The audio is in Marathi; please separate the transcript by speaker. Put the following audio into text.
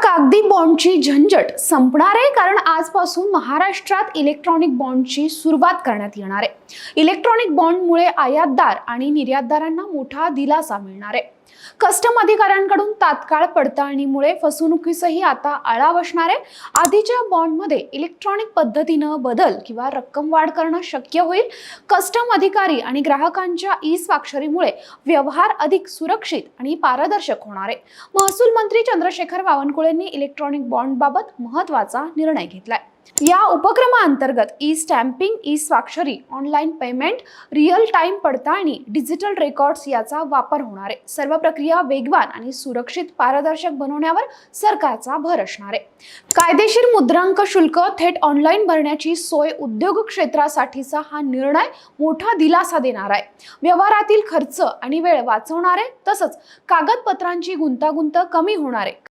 Speaker 1: कागदी बॉन्डची झंझट संपणार आहे, कारण आजपासून महाराष्ट्रात इलेक्ट्रॉनिक बॉन्डची सुरुवात करण्यात येणार आहे। इलेक्ट्रॉनिक बॉन्डमुळे आयातदार आणि निर्यातदारांना मोठा दिलासा मिळणार आहे। कस्टम अधिकाऱ्यांकडून तात्काळ पडताळणीमुळे फसवणुकीसही आता आळा बसणार आहे। आधीच्या बॉन्डमध्ये इलेक्ट्रॉनिक पद्धतीनं बदल किंवा रक्कम वाढ करणं शक्य होईल। कस्टम अधिकारी आणि ग्राहकांच्या ई-स्वाक्षरीमुळे व्यवहार अधिक सुरक्षित आणि पारदर्शक होणार आहे। महसूल मंत्री चंद्रशेखर बावनकुळेंनी इलेक्ट्रॉनिक बॉन्डबाबत महत्त्वाचा निर्णय घेतलाय। या उपक्रमाअंतर्गत ई-स्टॅम्पिंग, ई-स्वाक्षरी, ऑनलाईन पेमेंट, रिअल टाइम पडताळणी, डिजिटल रेकॉर्ड्स याचा वापर होणार आहे। सर्व प्रक्रिया वेगवान आणि सुरक्षित पारदर्शक बनवण्यावर सरकारचा भर असणार आहे। कायदेशीर मुद्रांक शुल्क थेट ऑनलाईन भरण्याची सोय उद्योग क्षेत्रासाठीचा हा निर्णय मोठा दिलासा देणार आहे। व्यवहारातील खर्च आणि वेळ वाचवणार आहे, तसंच कागदपत्रांची गुंतागुंत कमी होणार आहे,